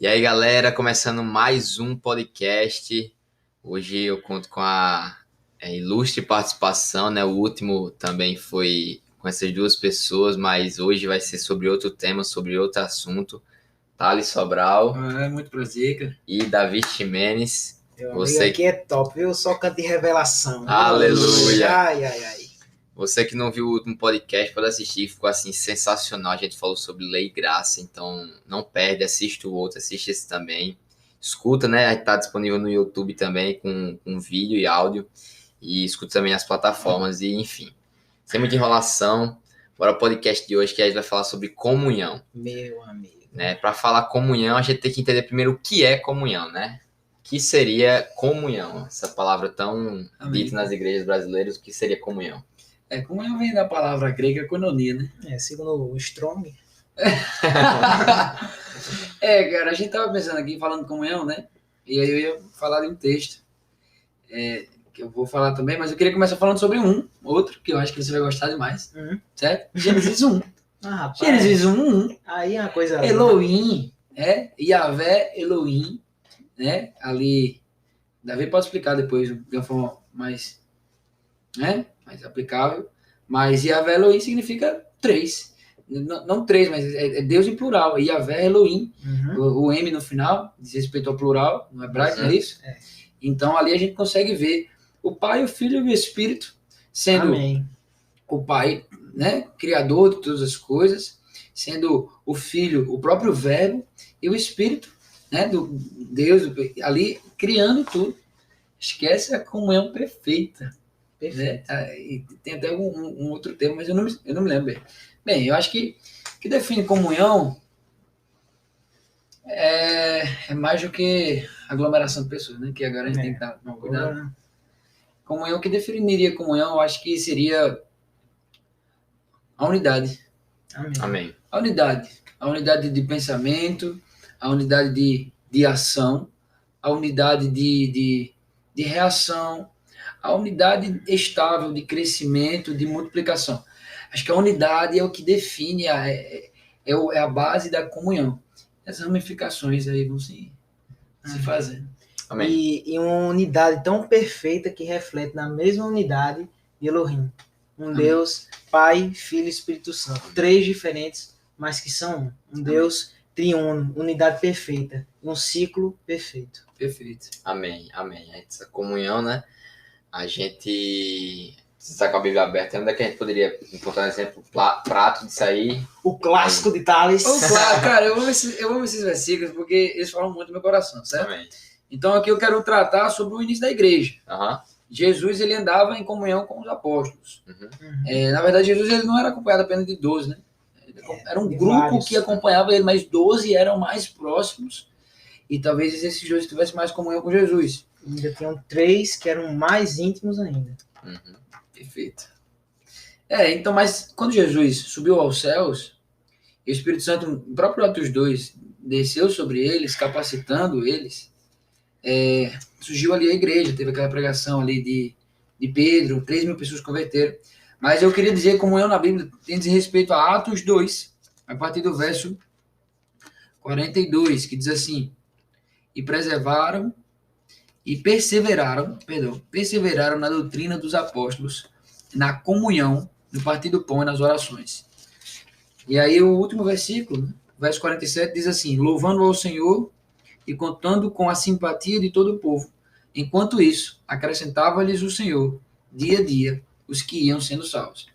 E aí, galera, começando mais um podcast. Hoje eu conto com a ilustre participação, né? O último também foi com essas duas pessoas, mas hoje vai ser sobre outro tema, sobre outro assunto. Thales Sobral Muito prazer, cara. e David Ximenes. Meu amigo aqui é top, viu? Só canto de revelação. Aleluia! Ai. Você que não viu o último podcast, pode assistir, ficou assim sensacional. A gente falou sobre lei e graça, então não perde, assiste o outro, assiste esse também. Escuta, né? Está disponível no YouTube também com vídeo e áudio. E escuta também nas plataformas e enfim. Sem muita enrolação, bora o podcast de hoje que a gente vai falar sobre comunhão. Meu amigo. Né? Para falar comunhão, a gente tem que entender primeiro o que é comunhão, né? O que seria comunhão? Essa palavra tão dita nas igrejas brasileiras, o que seria comunhão? Comunhão vem da palavra grega koinonia, né? Segundo o Strong. Cara, a gente tava pensando aqui, falando de comunhão, né? E aí eu ia falar de um texto, que eu vou falar também, mas eu queria começar falando sobre outro, que eu acho que você vai gostar demais, certo? Gênesis 1. Rapaz. Gênesis 1. Aí é uma coisa... Elohim, Yahvé Elohim, né? Ali, Davi pode explicar depois de uma forma mais, mais aplicável, mas Yahvé Elohim significa três. Não três, mas é Deus em plural. Yahvé Elohim, o M no final, diz respeito ao plural, no hebraico, não é isso? Então ali a gente consegue ver o Pai, o Filho e o Espírito sendo o Pai, né, criador de todas as coisas, sendo o Filho, o próprio Verbo, e o Espírito, né, do Deus ali criando tudo. Esquece a comunhão perfeita. Né? E tem até um outro termo, mas eu não me lembro bem. Bem, eu acho que define comunhão é mais do que aglomeração de pessoas, né? Que agora a gente tem que dar um cuidado. Comunhão, que definiria comunhão, eu acho que seria a unidade. Amém. A unidade de pensamento, a unidade de ação, a unidade de reação, a unidade estável de crescimento, de multiplicação. Acho que a unidade é o que define, é a base da comunhão. As ramificações aí vão se fazer. Amém. E uma unidade tão perfeita que reflete na mesma unidade de Elohim. Deus, Pai, Filho e Espírito Santo. Três diferentes, mas que são um. Deus triuno, unidade perfeita. Um ciclo perfeito. Perfeito. Amém. Essa comunhão, né? A gente está com a Bíblia aberta. Onde é que a gente poderia encontrar um exemplo prático disso aí? O clássico de Thales. Cara, eu amo esses versículos porque eles falam muito no meu coração, certo? Amém. Então aqui eu quero tratar sobre o início da igreja. Jesus, ele andava em comunhão com os apóstolos. Na verdade, Jesus ele não era acompanhado apenas de 12, né? Era um grupo vários, que acompanhava ele, mas 12 eram mais próximos. E talvez esses 12 tivessem mais comunhão com Jesus. Ainda tinham 3 que eram mais íntimos ainda. Perfeito. Então, mas quando Jesus subiu aos céus, e o Espírito Santo, no próprio Atos 2, desceu sobre eles, capacitando eles, surgiu ali a igreja, teve aquela pregação ali de Pedro, 3.000 pessoas converteram. Mas eu queria dizer, comunhão na Bíblia tem diz respeito a Atos 2, a partir do verso 42, que diz assim: e perseveraram na doutrina dos apóstolos, na comunhão, no partir do pão e nas orações. E aí o último versículo, verso 47, diz assim: louvando ao Senhor e contando com a simpatia de todo o povo. Enquanto isso, acrescentava-lhes o Senhor, dia a dia, os que iam sendo salvos.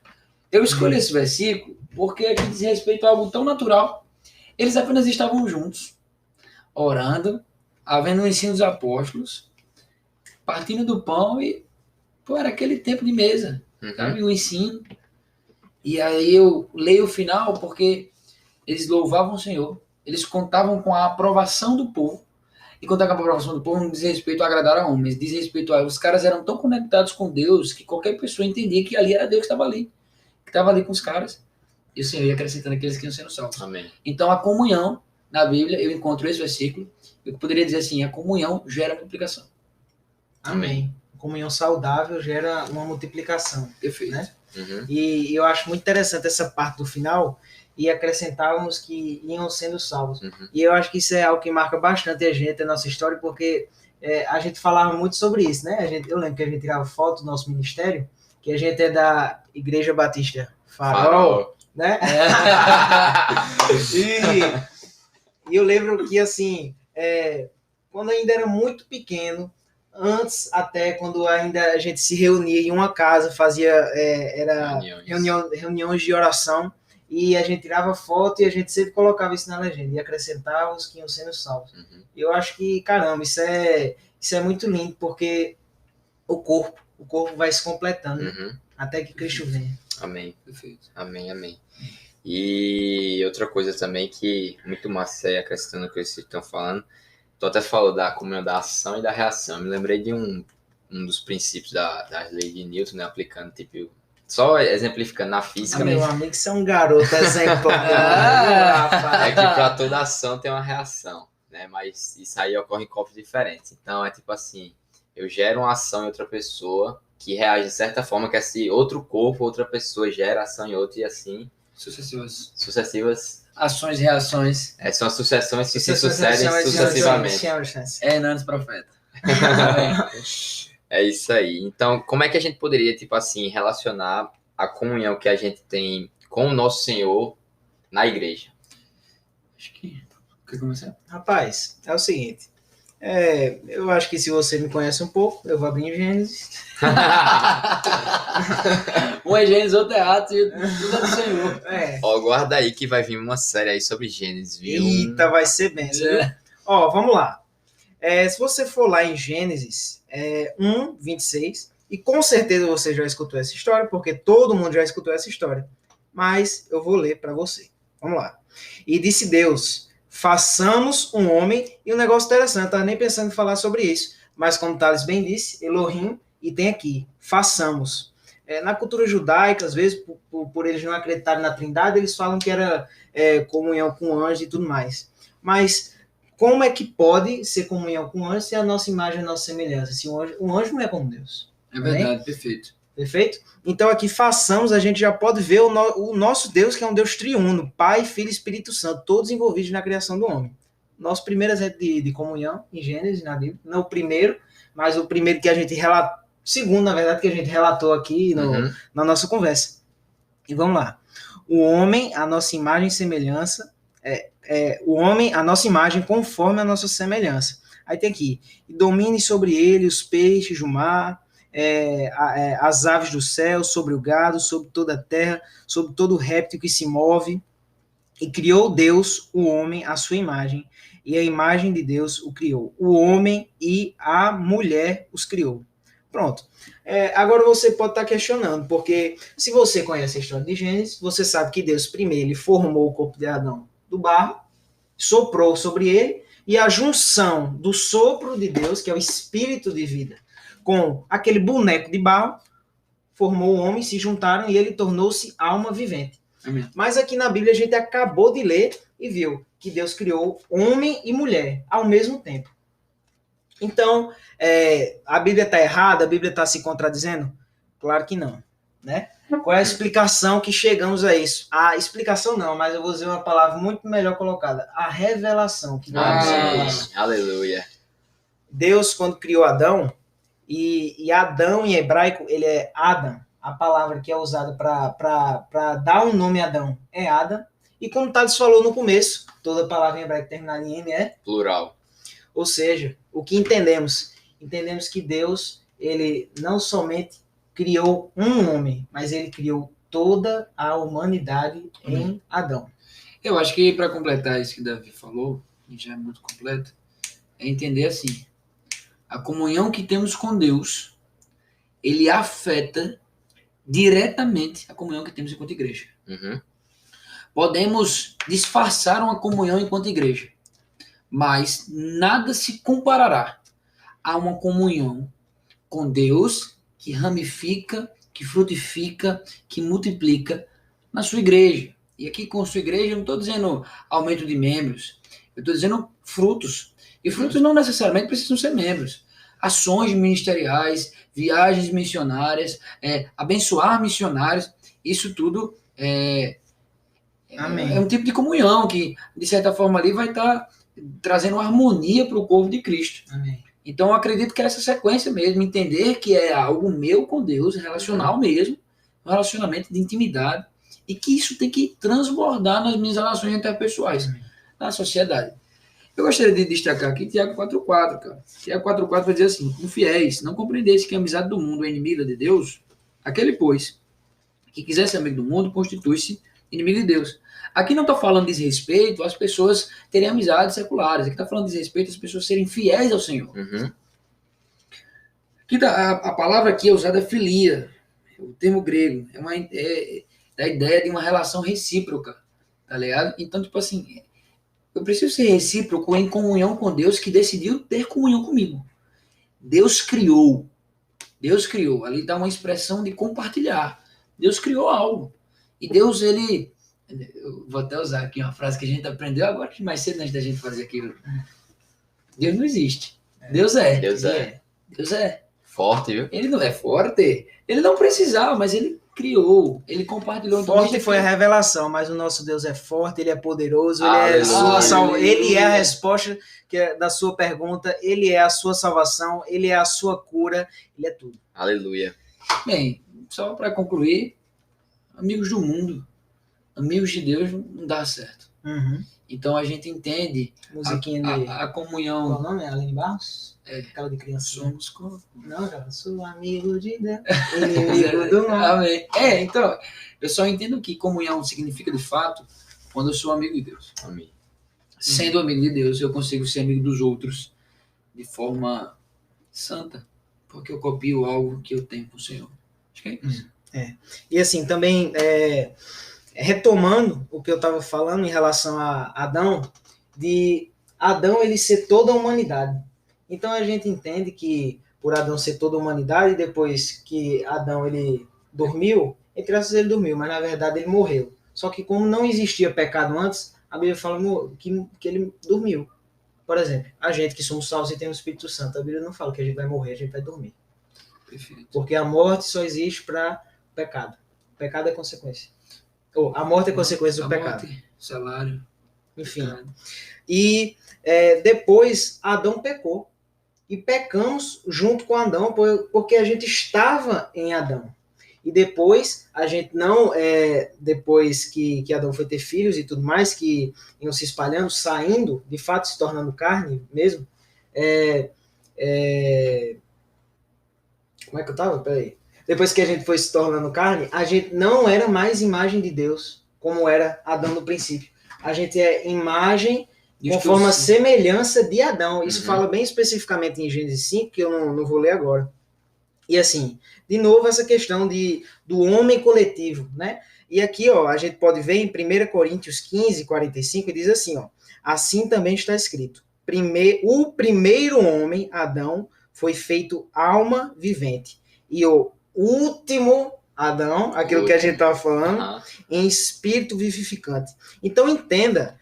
Eu escolhi esse versículo porque aqui diz respeito a algo tão natural. Eles apenas estavam juntos, orando, havendo o ensino dos apóstolos, partindo do pão e era aquele tempo de mesa, sabe? O ensino. E aí eu leio o final porque eles louvavam o Senhor, eles contavam com a aprovação do povo. E contar com a aprovação do povo não diz respeito a agradar a homens, diz respeito a... Os caras eram tão conectados com Deus que qualquer pessoa entendia que ali era Deus que estava ali com os caras. E o Senhor ia acrescentando aqueles que iam sendo salvos. Amém. Então a comunhão, na Bíblia, eu encontro esse versículo, eu poderia dizer assim: a comunhão gera multiplicação. Amém. Comunhão saudável gera uma multiplicação. Perfeito. Né? E eu acho muito interessante essa parte do final. e acrescentavam os que iam sendo salvos. Uhum. E eu acho que isso é algo que marca bastante a gente, a nossa história, porque a gente falava muito sobre isso, né? Eu lembro que a gente tirava foto do nosso ministério, que a gente é da Igreja Batista Farol, né? E eu lembro que, assim, quando ainda era muito pequeno, antes até, quando ainda a gente se reunia em uma casa, fazia reuniões de oração, e a gente tirava foto e a gente sempre colocava isso na legenda, e acrescentava os que iam sendo salvos. Uhum. Eu acho que, caramba, isso é muito lindo, porque o corpo vai se completando, Uhum. até que Cristo venha. Amém. Perfeito. Amém. E outra coisa também que muito massa aí, acrescentando o que vocês estão falando, tu até falou da comunhão da ação e da reação. Eu me lembrei de um dos princípios das leis de Newton, né, aplicando, tipo, só exemplificando na física. Meu amigo, você é um garoto exemplar. É que para toda ação tem uma reação, né? Mas isso aí ocorre em corpos diferentes. Então é tipo assim, eu gero uma ação em outra pessoa que reage de certa forma, que esse outro corpo, outra pessoa gera ação em outra e assim sucessivas Ações e reações. São as sucessões que se Sucessões, sucedem sucessivamente. senhores. Hernandes Profeta. É isso aí. Então, como é que a gente poderia, tipo assim, relacionar a comunhão que a gente tem com o nosso Senhor na igreja? Acho que... Quer começar? Rapaz, é o seguinte. Eu acho que se você me conhece um pouco, eu vou abrir em Gênesis. Um é Gênesis, outro é Atos e tudo é do Senhor. Ó, guarda aí que vai vir uma série aí sobre Gênesis, viu? Eita, vai ser benção, viu? Ó, vamos lá. Se você for lá em Gênesis 1:26, e com certeza você já escutou essa história, porque todo mundo já escutou essa história, mas eu vou ler para você. Vamos lá. E disse Deus: façamos um homem, e um negócio interessante, eu estava nem pensando em falar sobre isso, mas como Thales bem disse, Elohim, e tem aqui, façamos. Na cultura judaica, às vezes, por eles não acreditarem na Trindade, eles falam que era comunhão com anjo e tudo mais. Mas como é que pode ser comunhão com anjo se a nossa imagem é a nossa semelhança? Se um anjo não é como Deus. É verdade, perfeito. Perfeito? Então aqui façamos, a gente já pode ver o nosso Deus, que é um Deus triuno, Pai, Filho e Espírito Santo, todos envolvidos na criação do homem. Nosso primeiro exemplo de comunhão em Gênesis, na Bíblia, não o primeiro, mas o primeiro que a gente relatou, segundo, na verdade, que a gente relatou aqui na nossa conversa. E vamos lá. O homem, a nossa imagem e semelhança, o homem, a nossa imagem conforme a nossa semelhança. Aí tem aqui, e domine sobre ele os peixes do mar, as aves do céu, sobre o gado, sobre toda a terra, sobre todo réptil que se move. E criou Deus o homem à sua imagem, e a imagem de Deus o criou. O homem e a mulher os criou. Pronto. Agora você pode estar questionando, porque se você conhece a história de Gênesis, você sabe que Deus primeiro ele formou o corpo de Adão do barro, soprou sobre ele, e a junção do sopro de Deus, que é o espírito de vida, com aquele boneco de barro, formou o homem, se juntaram e ele tornou-se alma vivente. Amém. Mas aqui na Bíblia a gente acabou de ler e viu que Deus criou homem e mulher ao mesmo tempo. Então, a Bíblia está errada? A Bíblia está se contradizendo? Claro que não, né? Qual é a explicação que chegamos a isso? A explicação não, mas eu vou usar uma palavra muito melhor colocada. A revelação. Que Aleluia. Deus, quando criou Adão, e Adão em hebraico, ele é Adam. A palavra que é usada para dar um nome a Adão é Adam. E como Thales falou no começo, toda palavra em hebraico terminada em M é plural. Ou seja, o que entendemos? Entendemos que Deus, ele não somente criou um homem, mas ele criou toda a humanidade em Adão. Eu acho que para completar isso que Davi falou, e já é muito completo, é entender assim, a comunhão que temos com Deus, ele afeta diretamente a comunhão que temos enquanto igreja. Uhum. Podemos disfarçar uma comunhão enquanto igreja, mas nada se comparará a uma comunhão com Deus que ramifica, que frutifica, que multiplica na sua igreja. E aqui com sua igreja eu não estou dizendo aumento de membros, eu estou dizendo frutos. E frutos não necessariamente precisam ser membros. Ações ministeriais, viagens missionárias, abençoar missionários, isso tudo é Amém. É um tipo de comunhão que, de certa forma, ali vai estar trazendo harmonia para o corpo de Cristo. Amém. Então, eu acredito que é essa sequência mesmo, entender que é algo meu com Deus, relacional mesmo, um relacionamento de intimidade, e que isso tem que transbordar nas minhas relações interpessoais, na sociedade. Eu gostaria de destacar aqui Tiago 4,4, cara. Tiago 4,4 vai dizer assim: infiéis, não compreendeste que a amizade do mundo é inimiga de Deus? Aquele, pois, que quiser ser amigo do mundo, constitui-se inimigo de Deus. Aqui não está falando de desrespeito às pessoas terem amizades seculares. Aqui está falando de desrespeito às pessoas serem fiéis ao Senhor. Uhum. Aqui a palavra aqui é usada é filia, o termo grego. É a ideia de uma relação recíproca, tá ligado? Então, tipo assim, eu preciso ser recíproco em comunhão com Deus que decidiu ter comunhão comigo. Deus criou. Ali dá uma expressão de compartilhar. Deus criou algo. E Deus, ele... Eu vou até usar aqui uma frase que a gente aprendeu agora, mais cedo, antes da gente fazer aquilo. Deus não existe. Deus é. Deus é. Deus é. Forte, viu? Ele não é forte. Ele não precisava, mas ele criou. Ele compartilhou. Forte foi a revelação, mas o nosso Deus é forte, ele é poderoso, Aleluia. Ele é a resposta da sua pergunta, ele é a sua salvação, ele é a sua cura, ele é tudo. Aleluia. Bem, só para concluir, amigos do mundo, amigos de Deus não dá certo. Uhum. Então a gente entende Musiquinha de... a comunhão. Qual o nome? Aline Barros? É. Aquela de criança. Somos como... Não, cara, sou amigo de Deus, inimigo do mal. Amém. Então, eu só entendo que comunhão significa de fato quando eu sou amigo de Deus. Amém. Sendo amigo de Deus, eu consigo ser amigo dos outros de forma santa, porque eu copio algo que eu tenho com o Senhor. Acho que é isso. E assim, também, retomando o que eu estava falando em relação a Adão, de Adão ele ser toda a humanidade. Então a gente entende que por Adão ser toda a humanidade, depois que Adão ele dormiu, entre aspas ele dormiu, mas na verdade ele morreu. Só que como não existia pecado antes, a Bíblia fala que ele dormiu. Por exemplo, a gente que somos salvos e temos o Espírito Santo, a Bíblia não fala que a gente vai morrer, a gente vai dormir. Perfeito. Porque a morte só existe para pecado. O pecado é consequência. Ou a morte é consequência do pecado. Morte, salário. Enfim. Pecado. E depois Adão pecou. E pecamos junto com Adão, porque a gente estava em Adão. E depois, a gente não, depois que Adão foi ter filhos e tudo mais, que iam se espalhando, saindo, de fato se tornando carne mesmo, como é que eu tava? Peraí. Depois que a gente foi se tornando carne, a gente não era mais imagem de Deus, como era Adão no princípio. A gente é imagem conforme a semelhança de Adão. Isso fala bem especificamente em Gênesis 5, que eu não vou ler agora. E assim, de novo, essa questão do homem coletivo, né? E aqui, ó, a gente pode ver em 1 Coríntios 15, 45, e diz assim, ó, assim também está escrito, o primeiro homem, Adão, foi feito alma vivente, e o último Adão, aquilo que a gente estava falando, em espírito vivificante. Então, entenda,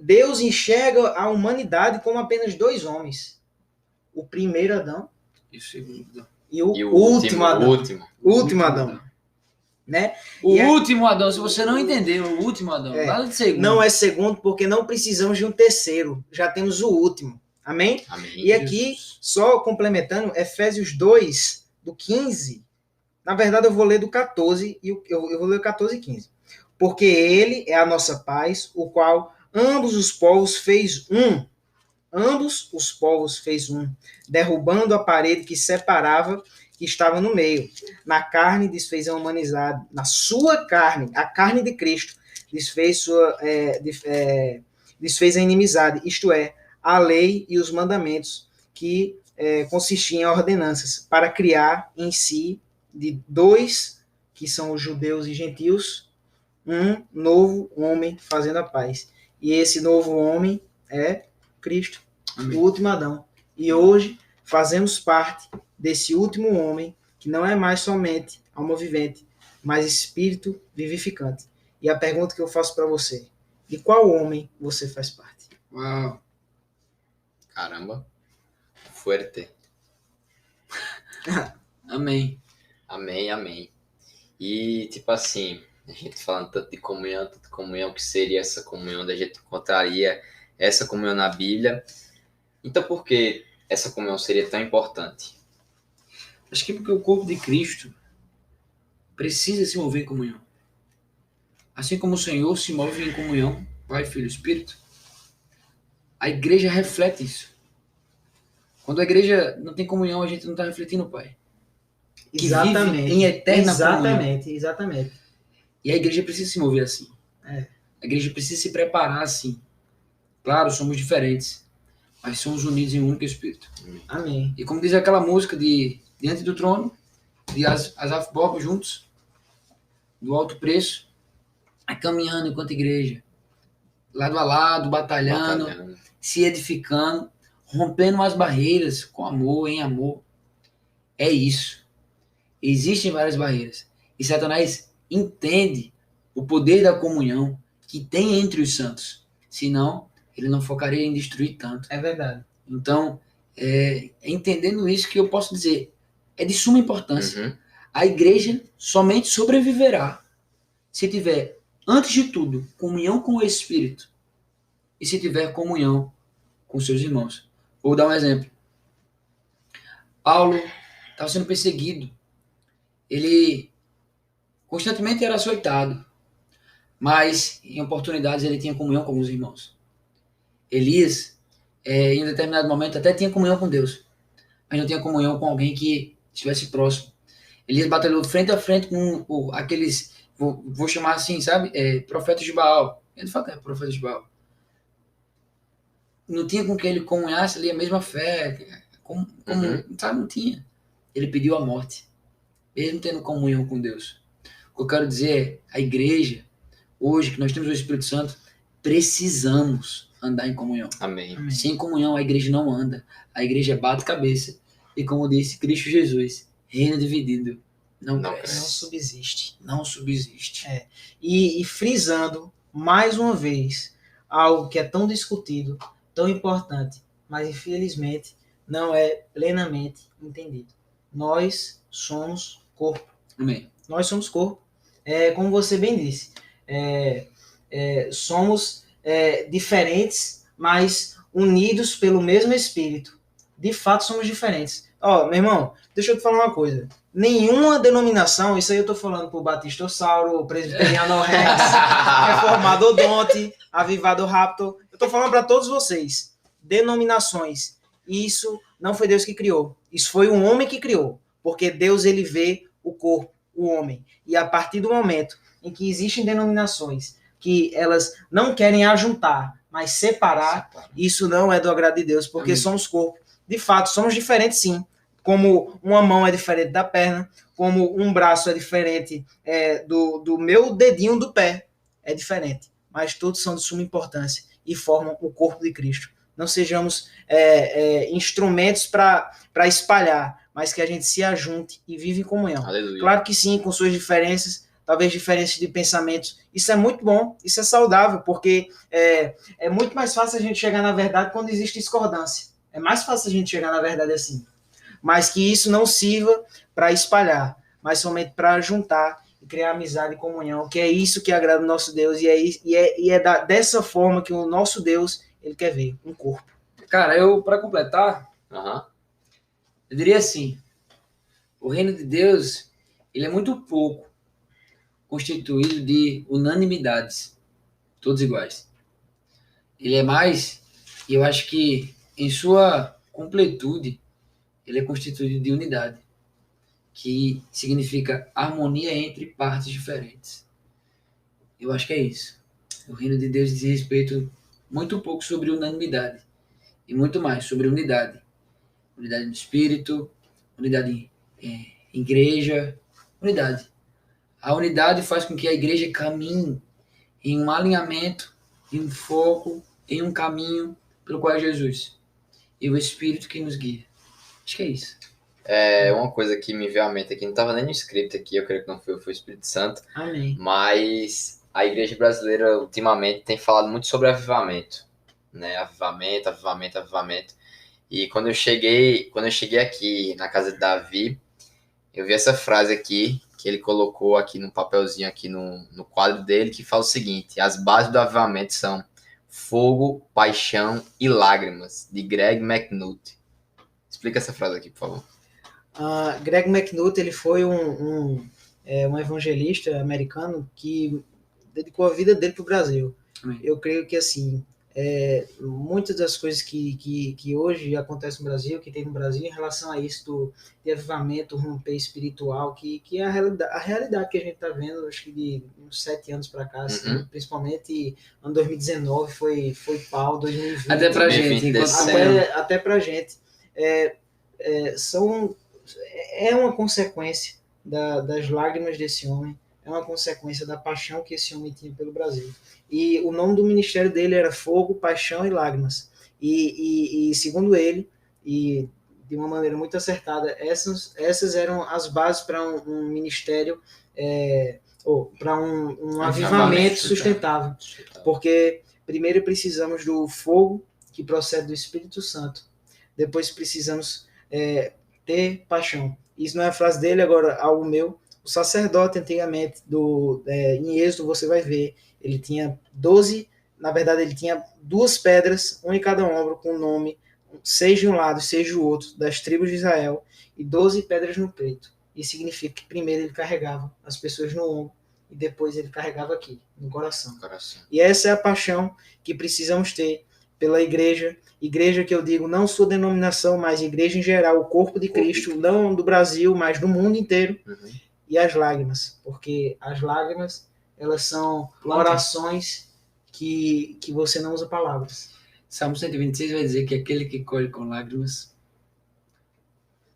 Deus enxerga a humanidade como apenas dois homens. O primeiro Adão e o último Adão. O último Adão. Né? O último Adão, se você não entendeu, o último Adão, nada de segundo. Não é segundo, porque não precisamos de um terceiro. Já temos o último. Amém? Amém. E aqui, só complementando, Efésios 2, do 15. Na verdade, eu vou ler do 14, e eu vou ler o 14 e 15. Porque ele é a nossa paz, o qual ambos os povos fez um. Ambos os povos fez um, derrubando a parede que separava, que estava no meio. Na carne desfez a humanidade, na sua carne, a carne de Cristo, desfez a inimizade, isto é, a lei e os mandamentos, que consistiam em ordenanças, para criar em si, de dois, que são os judeus e gentios, um novo homem fazendo a paz. E esse novo homem é Cristo, Amém. O último Adão. E hoje fazemos parte desse último homem, que não é mais somente alma vivente, mas espírito vivificante. E a pergunta que eu faço para você, de qual homem você faz parte? Uau! Caramba. Fuerte. Amém. Amém, amém. E, tipo assim, A gente falando tanto de comunhão, que seria essa comunhão, onde a gente encontraria essa comunhão na Bíblia. Então, por que essa comunhão seria tão importante? Acho que porque o corpo de Cristo precisa se mover em comunhão. Assim como o Senhor se move em comunhão, Pai, Filho e Espírito, a igreja reflete isso. Quando a igreja não tem comunhão, a gente não está refletindo o Pai. Que Exatamente. vive em eterna comunhão. Exatamente. E a igreja precisa se mover assim. É. A igreja precisa se preparar assim. Claro, somos diferentes, mas somos unidos em um único Espírito. Amém. E como diz aquela música de Diante do Trono, de Asaf Borba juntos, do alto preço, caminhando enquanto igreja, lado a lado, batalhando, se edificando, rompendo as barreiras com amor, em amor. É isso. Existem várias barreiras. E Satanás entende o poder da comunhão que tem entre os santos. Senão, ele não focaria em destruir tanto. É verdade. Então, entendendo isso que eu posso dizer, é de suma importância. Uhum. A igreja somente sobreviverá se tiver, antes de tudo, comunhão com o Espírito e se tiver comunhão com seus irmãos. Vou dar um exemplo. Paulo estava sendo perseguido. Ele constantemente era açoitado, mas em oportunidades ele tinha comunhão com os irmãos. Elias, em um determinado momento, até tinha comunhão com Deus, mas não tinha comunhão com alguém que estivesse próximo. Elias batalhou frente a frente com aqueles, vou chamar assim, sabe, profetas de Baal. Ele fala que é profeta de Baal. Não tinha com quem ele comunhasse ali a mesma fé, sabe, não tinha. Ele pediu a morte, mesmo tendo comunhão com Deus. O que eu quero dizer é, a igreja, hoje que nós temos o Espírito Santo, precisamos andar em comunhão. Amém. Sem comunhão a igreja não anda. A igreja bate cabeça. E como disse Cristo Jesus, reino dividido não cresce. Não subsiste. Não subsiste. E frisando, mais uma vez, algo que é tão discutido, tão importante, mas infelizmente não é plenamente entendido. Nós somos corpo. Amém. Nós somos corpo. Como você bem disse, somos diferentes, mas unidos pelo mesmo Espírito. De fato, somos diferentes. Meu irmão, deixa eu te falar uma coisa. Nenhuma denominação, isso aí eu tô falando pro Batistossauro, Presbiteriano Rex, Reformado Odonte, Avivado Raptor, eu tô falando para todos vocês. Denominações, isso não foi Deus que criou. Isso foi um homem que criou. Porque Deus, ele vê o corpo, o homem. E a partir do momento em que existem denominações que elas não querem ajuntar, mas separar, isso não é do agrado de Deus, porque somos corpo. De fato, somos diferentes sim. Como uma mão é diferente da perna, como um braço é diferente do meu dedinho do pé, é diferente. Mas todos são de suma importância e formam o corpo de Cristo. Não sejamos instrumentos para espalhar, mas que a gente se ajunte e vive em comunhão. Aleluia. Claro que sim, com suas diferenças, talvez diferenças de pensamentos. Isso é muito bom, isso é saudável, porque é muito mais fácil a gente chegar na verdade quando existe discordância. É mais fácil a gente chegar na verdade assim. Mas que isso não sirva para espalhar, mas somente para juntar e criar amizade e comunhão, que é isso que agrada o nosso Deus, e é dessa forma que o nosso Deus ele quer ver, um corpo. Cara, para completar, eu diria assim, o reino de Deus, ele é muito pouco constituído de unanimidades, todos iguais. Ele é mais, e eu acho que em sua completude, ele é constituído de unidade, que significa harmonia entre partes diferentes. Eu acho que é isso. O reino de Deus diz respeito muito pouco sobre unanimidade, e muito mais sobre unidade. Unidade no espírito, unidade em igreja, unidade. A unidade faz com que a igreja caminhe em um alinhamento, em um foco, em um caminho pelo qual é Jesus. E o Espírito que nos guia. Acho que é isso. Uma coisa que me veio à mente aqui, não estava nem no script aqui, eu creio que não foi o Espírito Santo. Amém. Mas a igreja brasileira ultimamente tem falado muito sobre avivamento, né? Avivamento. E quando eu cheguei aqui na casa de Davi, eu vi essa frase aqui que ele colocou aqui no papelzinho, aqui no quadro dele, que fala o seguinte: as bases do avivamento são fogo, paixão e lágrimas, de Greg McNulty. Explica essa frase aqui, por favor. Greg McNulty, ele foi um evangelista americano que dedicou a vida dele para o Brasil. Amém. Eu creio que, assim, muitas das coisas que hoje acontecem no Brasil, que tem no Brasil, em relação a isso de avivamento, romper espiritual, que é a realidade que a gente está vendo, acho que de uns 7 anos para cá, assim, principalmente ano 2019, foi pau, 2020. Até pra gente. Até pra gente. É uma consequência das lágrimas desse homem, é uma consequência da paixão que esse homem tinha pelo Brasil. E o nome do ministério dele era Fogo, Paixão e Lágrimas. E segundo ele, e de uma maneira muito acertada, essas eram as bases para um ministério, para um avivamento sustentável. Porque primeiro precisamos do fogo que procede do Espírito Santo. Depois precisamos ter paixão. Isso não é a frase dele, agora algo meu. O sacerdote antigamente, em Êxodo, você vai ver, ele tinha 12, na verdade ele tinha 2 pedras, uma em cada ombro, com o nome, 6 de um lado e 6 do outro, das tribos de Israel, e 12 pedras no peito. Isso significa que primeiro ele carregava as pessoas no ombro, e depois ele carregava aqui, no coração. E essa é a paixão que precisamos ter pela igreja que eu digo, não sua denominação, mas igreja em geral, o corpo de Cristo, não do Brasil, mas do mundo inteiro. E as lágrimas, porque as lágrimas, elas são orações que você não usa palavras. Salmo 126 vai dizer que aquele que colhe com lágrimas...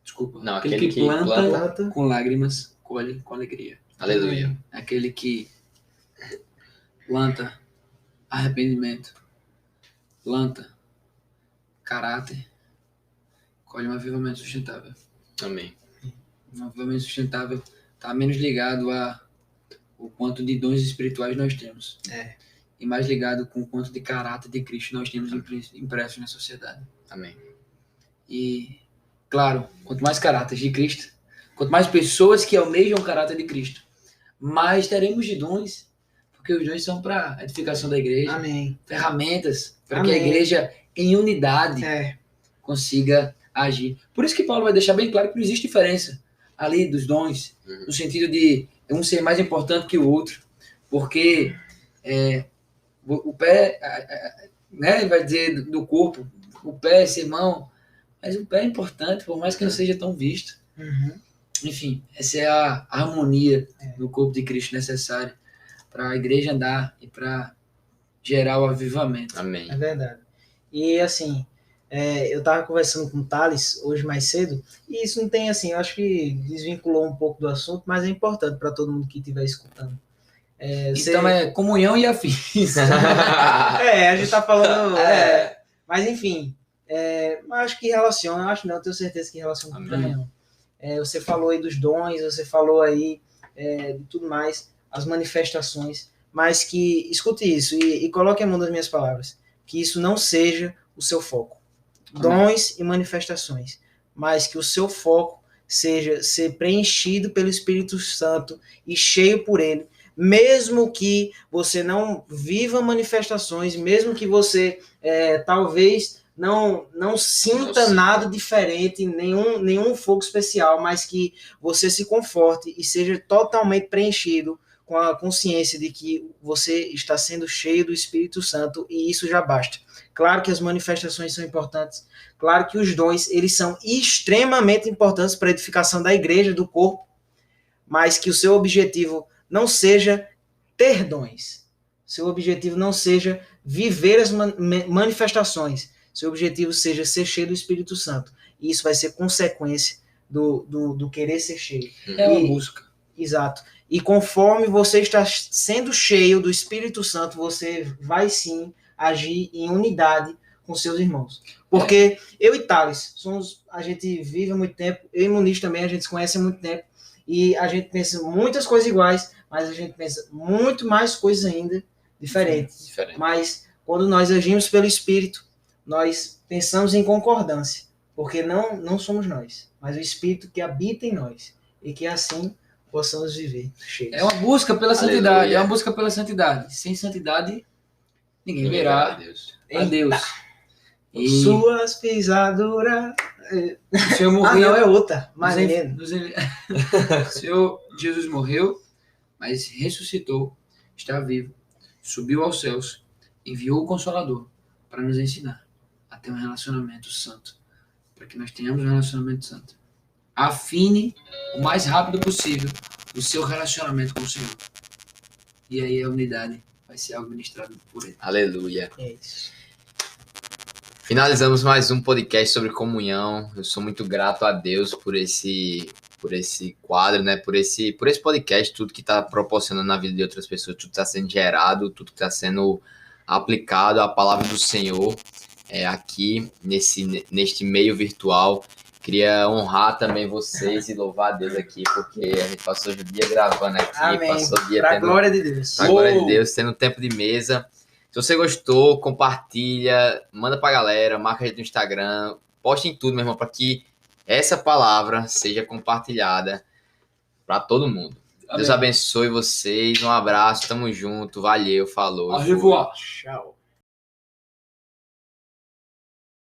Desculpa. Não, aquele que planta com lágrimas, colhe com alegria. Aleluia. Aquele que planta arrependimento, planta caráter, colhe um avivamento sustentável. Amém. Um avivamento sustentável está menos ligado a o quanto de dons espirituais nós temos. E mais ligado com o quanto de caráter de Cristo nós temos impresso na sociedade. Amém. E, claro, quanto mais caráter de Cristo, quanto mais pessoas que almejam o caráter de Cristo, mais teremos de dons, porque os dons são para a edificação da igreja. Amém. Ferramentas para que a igreja, em unidade, consiga agir. Por isso que Paulo vai deixar bem claro que não existe diferença ali dos dons, no sentido de um ser mais importante que o outro, porque o pé, né, ele vai dizer do corpo, o pé, esse mão, mas o pé é importante, por mais que não seja tão visto. Enfim, essa é a harmonia do corpo de Cristo necessária para a igreja andar e para gerar o avivamento. Amém. É verdade. E assim, eu estava conversando com o Thales hoje mais cedo, e isso não tem assim, eu acho que desvinculou um pouco do assunto, mas é importante para todo mundo que estiver escutando. Então é comunhão e afins. A gente tá falando. Mas enfim, acho que relaciona, acho não, eu tenho certeza que relaciona com comunhão. Você falou aí dos dons, você falou aí de tudo mais, as manifestações, mas que escute isso e coloque a mão das minhas palavras, que isso não seja o seu foco. Dons e manifestações, mas que o seu foco seja ser preenchido pelo Espírito Santo e cheio por ele, mesmo que você não viva manifestações, mesmo que você talvez não sinta nada diferente, nenhum fogo especial, mas que você se conforte e seja totalmente preenchido com a consciência de que você está sendo cheio do Espírito Santo, e isso já basta. Claro que as manifestações são importantes, claro que os dons, eles são extremamente importantes para a edificação da igreja, do corpo, mas que o seu objetivo não seja ter dons, seu objetivo não seja viver as manifestações, seu objetivo seja ser cheio do Espírito Santo, e isso vai ser consequência do querer ser cheio. É uma busca. Exato. E conforme você está sendo cheio do Espírito Santo, você vai sim agir em unidade com seus irmãos. Porque eu e Thales, a gente vive há muito tempo, eu e Muniz também, a gente se conhece há muito tempo, e a gente pensa muitas coisas iguais, mas a gente pensa muito mais coisas ainda diferentes. Mas quando nós agimos pelo Espírito, nós pensamos em concordância, porque não somos nós, mas o Espírito que habita em nós, e que assim possamos viver cheios. É uma busca pela Aleluia. santidade, é uma busca pela santidade. Sem santidade, ninguém verá a Deus. E Suas pisaduras. o Senhor Ah, morreu. não, é outra. nos Mas envi- nos envi- O Senhor Jesus morreu, mas ressuscitou, está vivo, subiu aos céus, enviou o Consolador para nos ensinar a ter um relacionamento santo, para que nós tenhamos um relacionamento santo. Afine o mais rápido possível o seu relacionamento com o Senhor. E aí a unidade vai ser algo ministrado por Ele. Aleluia. é isso. Finalizamos mais um podcast sobre comunhão. Eu sou muito grato a Deus por esse quadro, né? Por esse podcast, tudo que está proporcionando na vida de outras pessoas, tudo está sendo gerado, tudo que está sendo aplicado, a palavra do Senhor aqui neste meio virtual. Queria honrar também vocês e louvar a Deus aqui, porque a gente passou o dia gravando aqui, Amém. passou o dia Pra tendo glória de Deus. pra glória de Deus, tendo tempo de mesa. Se você gostou, compartilha, manda pra galera, marca a gente no Instagram, poste em tudo, meu irmão, para que essa palavra seja compartilhada para todo mundo. Amém. Deus abençoe vocês, um abraço, tamo junto, valeu, falou. Au revoir. Tchau.